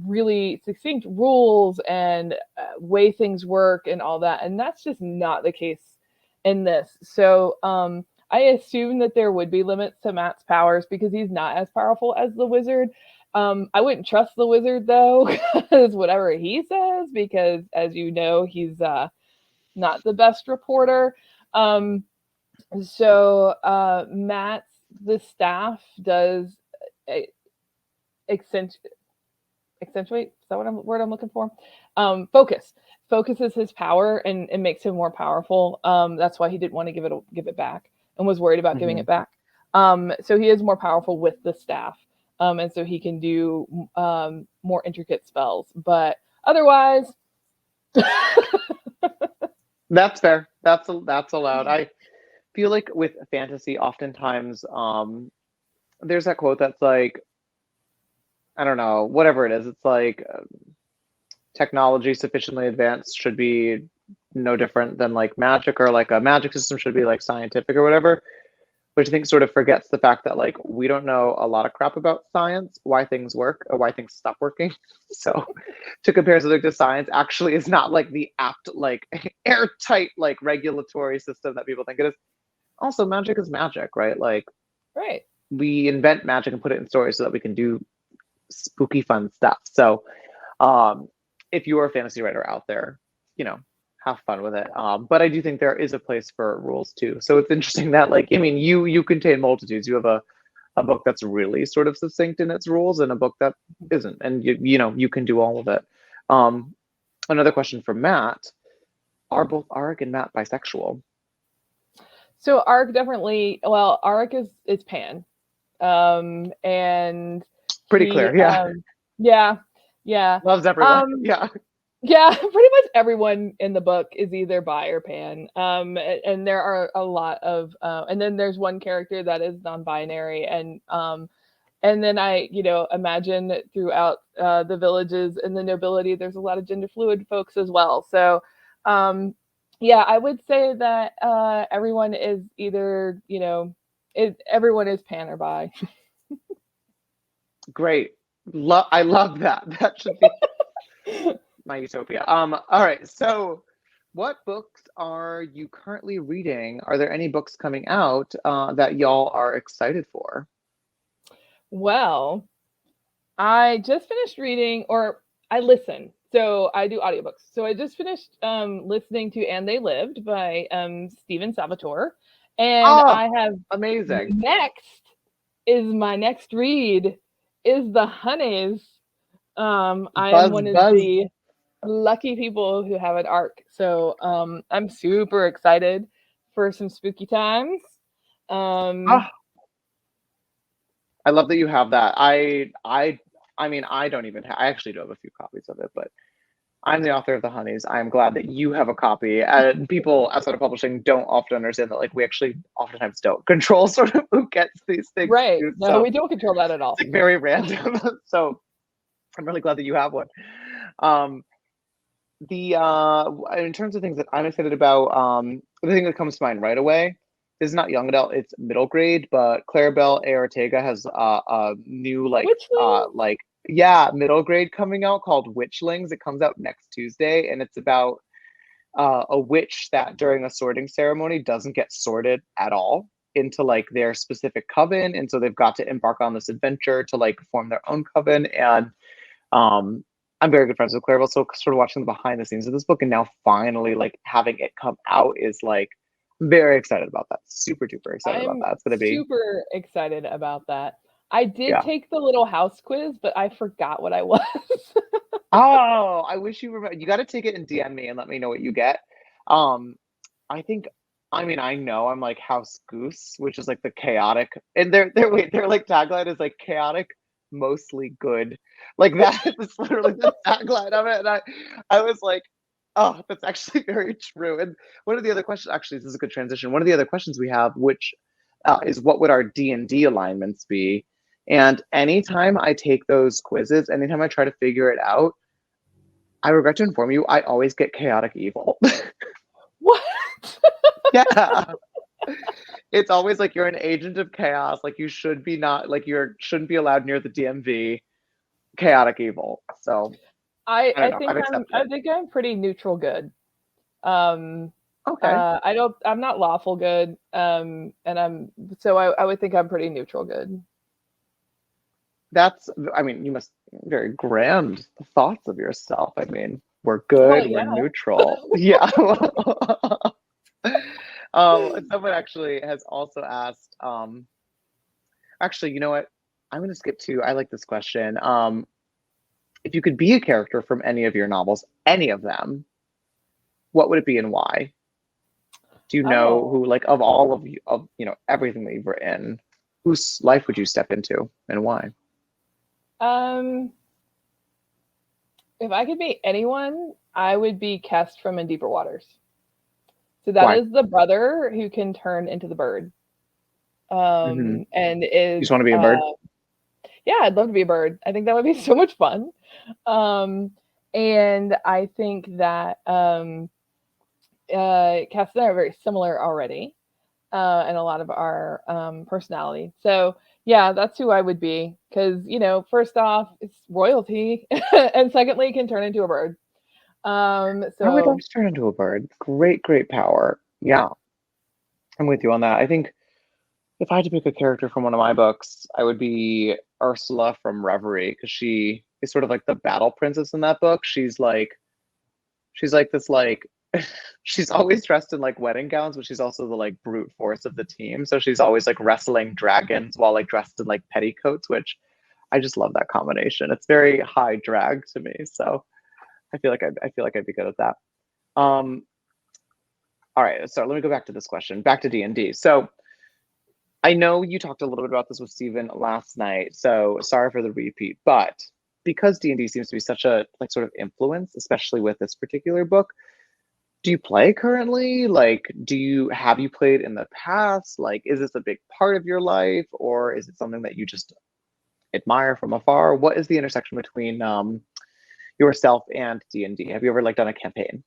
really succinct rules and way things work and all that, and that's just not the case in this. So I assume that there would be limits to Matt's powers because he's not as powerful as the wizard. I wouldn't trust the wizard though, because whatever he says, because as you know, he's not the best reporter. So Matt's, the staff does accentuate, is that what word I'm looking for? Focuses his power and makes him more powerful. That's why he didn't want to give it back and was worried about giving it back. So he is more powerful with the staff. And so he can do more intricate spells, but otherwise, that's fair. That's allowed. I feel like with fantasy, oftentimes, there's that quote that's like, I don't know, whatever it is. It's like technology sufficiently advanced should be no different than magic, or a magic system should be scientific or whatever. Which I think sort of forgets the fact that we don't know a lot of crap about science, why things work or why things stop working. So to compare something to science actually is not the apt, airtight, regulatory system that people think it is. Also, magic is magic, right? Right. We invent magic and put it in stories so that we can do spooky, fun stuff. So if you are a fantasy writer out there, have fun with it. But I do think there is a place for rules too. So it's interesting that you contain multitudes. You have a book that's really sort of succinct in its rules and a book that isn't, and you can do all of it. Another question from Matt: are both Arik and Matt bisexual? So Arik definitely, well, Arik is pan. And pretty clear, yeah. Yeah. Loves everyone. Yeah, pretty much everyone in the book is either bi or pan. And there are a lot of, and then there's one character that is non-binary, and then I, imagine throughout the villages and the nobility, there's a lot of gender fluid folks as well. So, yeah, I would say that everyone is either, everyone is pan or bi. Great. I love that. That should be my utopia. All right. So what books are you currently reading? Are there any books coming out that y'all are excited for? Well, I just finished reading, or I listen. So I do audiobooks. So I just finished listening to And They Lived by Stephen Salvatore. And I have amazing. My next read is The Honeys. I am one of the lucky people who have an ARC. So I'm super excited for some spooky times. I love that you have that. I mean, I don't even I actually do have a few copies of it, but I'm the author of The Honeys. I'm glad that you have a copy. People outside of publishing don't often understand that, like, we actually oftentimes don't control sort of who gets these things. Right. No, we don't control that at all. It's like very random. So I'm really glad that you have one. In terms of things that I'm excited about, the thing that comes to mind right away is not young adult, it's middle grade, but Claribel A. Ortega has a new middle grade coming out called Witchlings. It comes out next Tuesday, and it's about a witch that during a sorting ceremony doesn't get sorted at all into like their specific coven, and so they've got to embark on this adventure to like form their own coven. And I'm very good friends with Claribel, so sort of watching the behind the scenes of this book and now finally like having it come out is like, I'm very excited about that. Super duper excited about that. It's gonna be super excited about that. I did take the little house quiz, but I forgot what I was. Oh, I wish you remember. You got to take it and DM me and let me know what you get. I think, I mean, I know I'm like House Goose, which is like the chaotic, and their like tagline is like chaotic, mostly good. Like that is literally the tagline of it. And I was like, oh, that's actually very true. And one of the other questions, actually, this is a good transition. One of the other questions we have, which is what would our D&D alignments be? And anytime I take those quizzes, anytime I try to figure it out, I regret to inform you, I always get chaotic evil. What? Yeah. It's always like you're an agent of chaos, like you should be not, like shouldn't be allowed near the DMV. Chaotic evil. So I think I'm pretty neutral good. Okay. I'm not lawful good. And I would think I'm pretty neutral good. I mean, you must very grand thoughts of yourself. I mean, we're good, we're neutral. Yeah. Someone actually has also asked, actually, you know what? I'm going to skip to, I like this question. If you could be a character from any of your novels, any of them, what would it be and why? Do you know who, like, of all of you, of, you know, everything that you've written, whose life would you step into and why? If I could be anyone, I would be Kest from In Deeper Waters. So that is the brother who can turn into the bird. And is, you just want to be a bird? Yeah, I'd love to be a bird. I think that would be so much fun. And I think that Cass and I are very similar already, and a lot of our personality. So yeah, that's who I would be. Because, you know, first off, it's royalty, and secondly, can turn into a bird. So I would love to turn into a bird. Great power. Yeah, I'm with you on that. I think if I had to pick a character from one of my books, I would be Ursula from Reverie, because she is sort of like the battle princess in that book. She's like this, like, she's always dressed in like wedding gowns, but she's also the like brute force of the team. So she's always like wrestling dragons while like dressed in like petticoats, which I just love that combination. It's very high drag to me. So I feel like I'd be good at that. All right, so let me go back to this question, back to D&D. So I know you talked a little bit about this with Steven last night, so sorry for the repeat, but because D&D seems to be such a like sort of influence, especially with this particular book, do you play currently? Like, have you played in the past? Like, is this a big part of your life, or is it something that you just admire from afar? What is the intersection between yourself and D&D? Have you ever like done a campaign?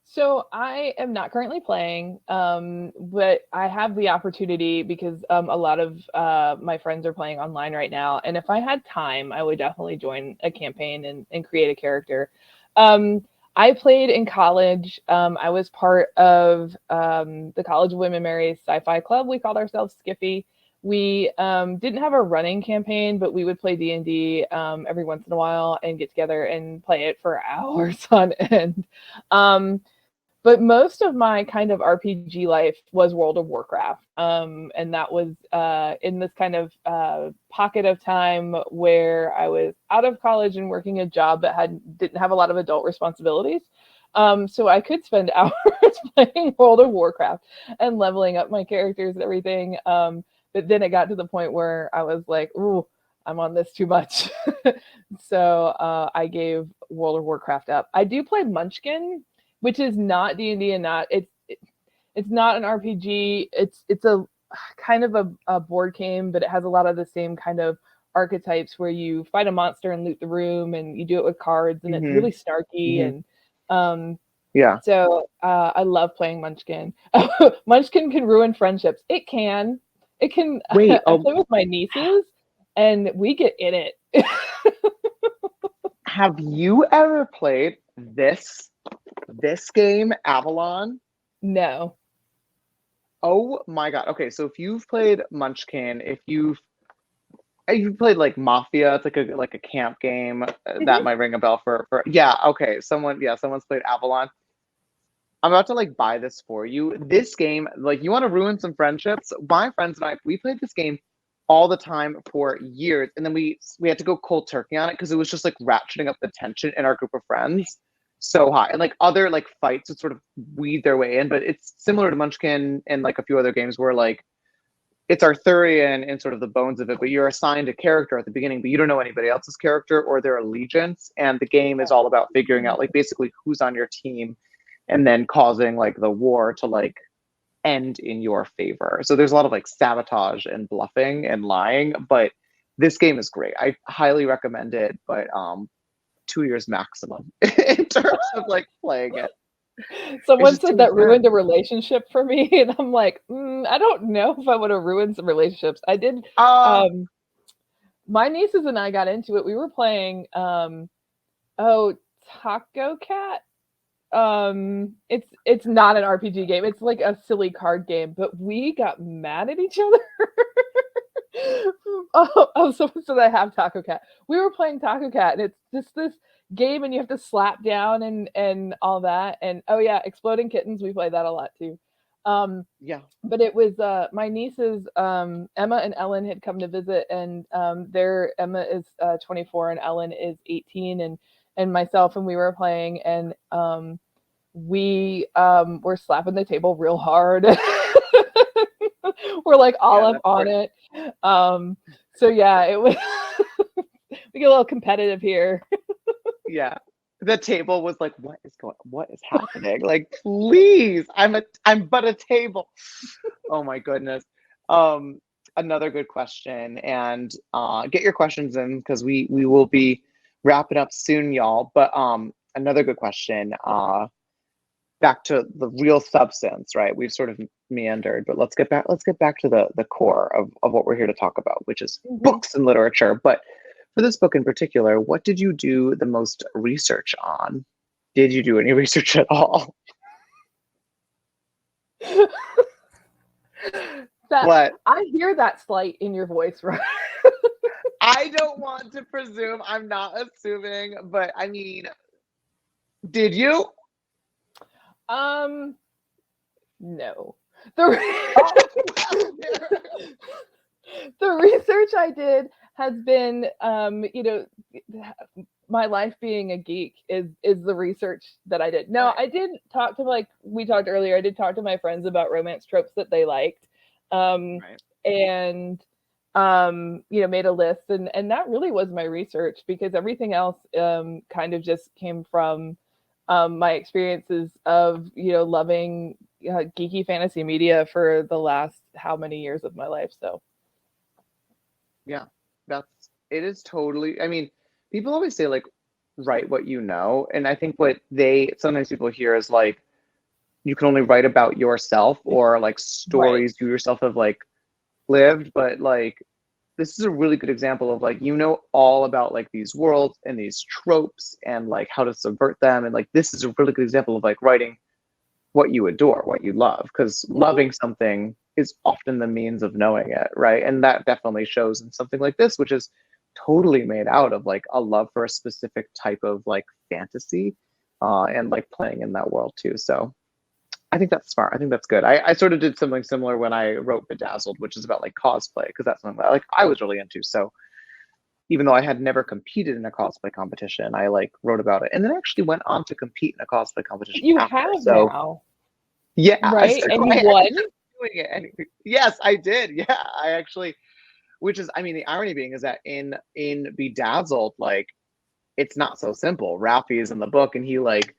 So I am not currently playing, but I have the opportunity because a lot of my friends are playing online right now. And if I had time, I would definitely join a campaign and create a character. I played in college. I was part of the College of Women Mary's sci-fi club. We called ourselves Skiffy. We didn't have a running campaign, but we would play D&D every once in a while and get together and play it for hours on end. But most of my kind of RPG life was World of Warcraft. And that was in this kind of pocket of time where I was out of college and working a job that didn't have a lot of adult responsibilities. So I could spend hours playing World of Warcraft and leveling up my characters and everything. But then it got to the point where I was like, ooh, I'm on this too much. So I gave World of Warcraft up. I do play Munchkin, which is not D&D and it's not an RPG. It's a kind of a board game, but it has a lot of the same kind of archetypes where you fight a monster and loot the room, and you do it with cards, and it's really snarky and yeah. So I love playing Munchkin. Munchkin can ruin friendships. It can. Wait, I play with my nieces, and we get in it. Have you ever played this game, Avalon? No. Oh my god. Okay, so if you've played Munchkin, if you've played like Mafia, it's like a camp game, that might ring a bell for yeah, okay. Someone's played Avalon. I'm about to like buy this for you. This game, like, you want to ruin some friendships? My friends and I, we played this game all the time for years, and then we had to go cold turkey on it because it was just like ratcheting up the tension in our group of friends so high. And like other like fights would sort of weed their way in, but it's similar to Munchkin and like a few other games where like it's Arthurian in sort of the bones of it, but you're assigned a character at the beginning, but you don't know anybody else's character or their allegiance, and the game is all about figuring out like basically who's on your team and then causing like the war to like end in your favor. So there's a lot of like sabotage and bluffing and lying, but this game is great. I highly recommend it, but 2 years maximum in terms of like playing it. Someone said that ruined a relationship for me, and I'm like, I don't know if I would have ruined some relationships. I did. My nieces and I got into it. We were playing Taco Cat. It's not an RPG game. It's like a silly card game, but we got mad at each other. Someone said I have Taco Cat. We were playing Taco Cat, and it's just this game, and you have to slap down and all that. And oh yeah, Exploding Kittens, we played that a lot too. Yeah. But it was my nieces, Emma and Ellen, had come to visit, and Emma is 24 and Ellen is 18, and myself, and we were playing, and we were slapping the table real hard. We're like all up on it. So yeah, it was we get a little competitive here. Yeah. The table was like, what is happening? Like, please, I'm but a table. Oh my goodness. Another good question, and get your questions in because we will be wrapping up soon, y'all. But another good question, back to the real substance, right? We've sort of meandered, but let's get back to the core of what we're here to talk about, which is books and literature. But for this book in particular, what did you do the most research on? Did you do any research at all? What? I hear that slight in your voice, right? I don't want to presume. I'm not assuming, but I mean, did you? No. The research I did has been, my life being a geek is the research that I did. No, I did talk to, like we talked earlier, I did talk to my friends about romance tropes that they liked. And made a list, and that really was my research, because everything else kind of just came from my experiences of loving geeky fantasy media for the last how many years of my life. So yeah, it is totally, I mean, people always say like write what you know, and I think what sometimes people hear is like, you can only write about yourself or like stories you yourself have like lived, but like this is a really good example of like, you know, all about like these worlds and these tropes and like how to subvert them. And like, this is a really good example of like writing what you adore, what you love, because loving something is often the means of knowing it, right? And that definitely shows in something like this, which is totally made out of like a love for a specific type of like fantasy and like playing in that world too. So I think that's smart. I think that's good. I sort of did something similar when I wrote Bedazzled, which is about like cosplay, because that's something that like I was really into. So even though I had never competed in a cosplay competition, I like wrote about it, and then actually went on to compete in a cosplay competition. You after. have So, now, yeah, right? so And you won. Doing it. And, yes, I did. Yeah, I actually, which is, I mean, the irony being is that in Bedazzled, like, it's not so simple. Ralphie is in the book, and he like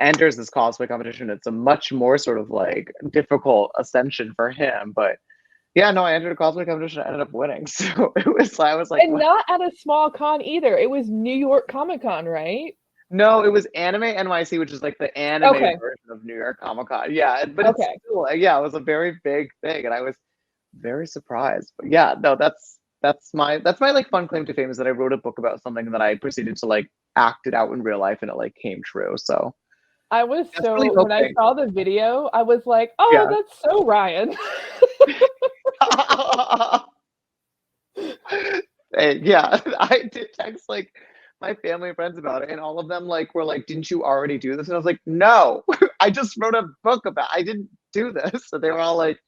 enters this cosplay competition. It's a much more sort of like difficult ascension for him, but yeah, no, I entered a cosplay competition. I ended up winning, so it was. I was like, and what? not at a small con either. It was New York Comic Con, right? No, it was Anime NYC, which is like the anime Okay. version of New York Comic Con. Yeah, but Okay. it's still, yeah, it was a very big thing, and I was very surprised. But yeah, no, that's my like fun claim to fame is that I wrote a book about something that I proceeded to like act it out in real life, and it like came true. So I was so really when I hoping. saw the video, I was like, "Oh, Yeah. that's so Ryan." And yeah, I did text like my family and friends about it, and all of them like were like, "Didn't you already do this?" And I was like, "No, I just wrote a book about. I didn't do this." So they were all like,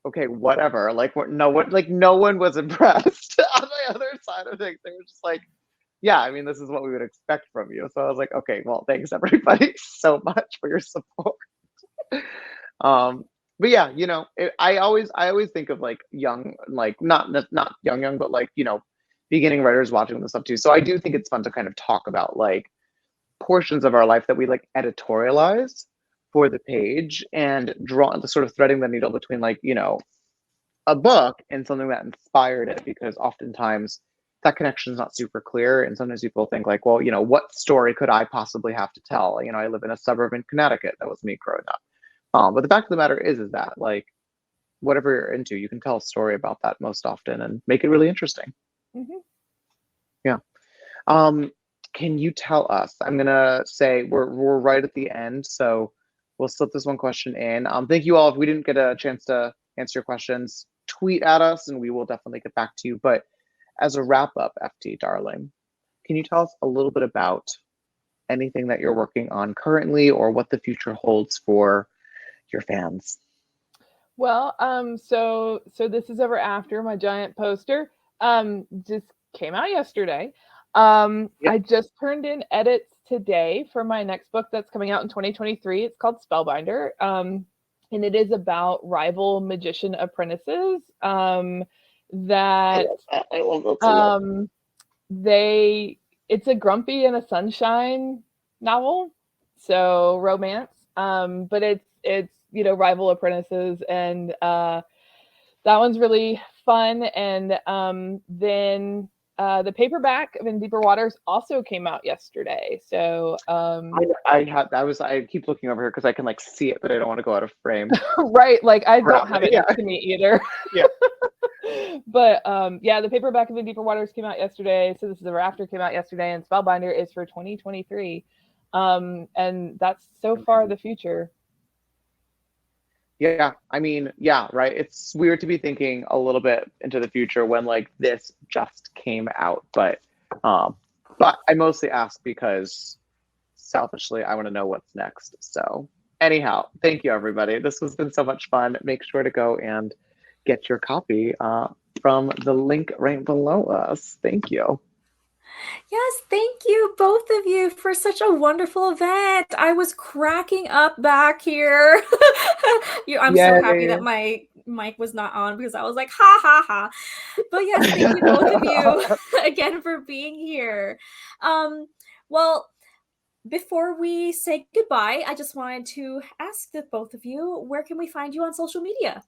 "Okay, whatever." Like, what? No one, like, no one was impressed. On the other side of things, they were just like, "Yeah, I mean, this is what we would expect from you." So I was like, "Okay, well, thanks everybody so much for your support." But yeah, you know, I always think of like young, like not young, but like, you know, beginning writers watching this stuff too. So I do think it's fun to kind of talk about like portions of our life that we like editorialize for the page and draw the sort of threading the needle between like, you know, a book and something that inspired it, because oftentimes that connection is not super clear. And sometimes people think like, well, you know, what story could I possibly have to tell? You know, I live in a suburb in Connecticut. That was me growing up. But the fact of the matter is that like whatever you're into, you can tell a story about that most often and make it really interesting. Mm-hmm. Yeah. Can you tell us? I'm gonna say we're right at the end, so we'll slip this one question in. Thank you all. If we didn't get a chance to answer your questions, tweet at us and we will definitely get back to you. But as a wrap up, FT darling, can you tell us a little bit about anything that you're working on currently or what the future holds for your fans? Well, so this is ever after my giant poster just came out yesterday. Yep. I just turned in edits today for my next book that's coming out in 2023. It's called Spellbinder. And it is about rival magician apprentices that I love that so much. It's a Grumpy and a Sunshine novel, so romance. But it's you know, rival apprentices, and that one's really fun. And then the paperback of In Deeper Waters also came out yesterday. So I keep looking over here because I can like see it, but I don't want to go out of frame. right, like I don't have it next to me either. Yeah. But yeah, the paperback of In Deeper Waters came out yesterday. So This Is Ever After came out yesterday, and Spellbinder is for 2023. And that's so far the future. Yeah, I mean, yeah, right. It's weird to be thinking a little bit into the future when like this just came out, but I mostly ask because selfishly I want to know what's next. So anyhow, thank you everybody. This has been so much fun. Make sure to go and get your copy from the link right below us. Thank you. Yes, thank you, both of you, for such a wonderful event. I was cracking up back here. I'm so happy that my mic was not on because I was like, ha, ha, ha. But yes, thank you, both of you, again, for being here. Well, before we say goodbye, I just wanted to ask the both of you, where can we find you on social media?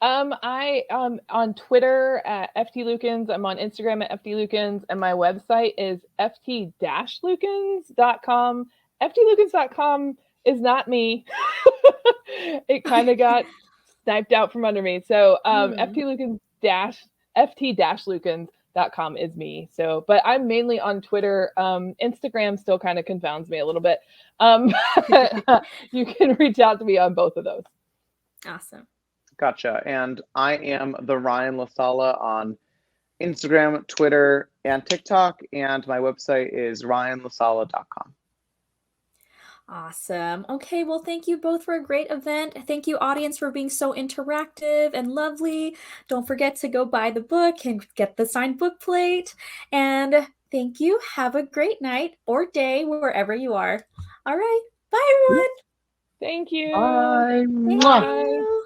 I on Twitter at FT_Lukens. I'm on Instagram at FT_Lukens, and my website is ft-lukens.com. FTLukens.com is not me. It kind of got sniped out from under me. So ft-lukens.com is me. So, but I'm mainly on Twitter. Instagram still kind of confounds me a little bit. You can reach out to me on both of those. Awesome. Gotcha. And I am the Ryan La Sala on Instagram, Twitter, and TikTok. And my website is ryanlasala.com. Awesome. Okay, well, thank you both for a great event. Thank you, audience, for being so interactive and lovely. Don't forget to go buy the book and get the signed book plate. And thank you. Have a great night or day wherever you are. All right. Bye, everyone. Thank you. Bye. Thank you.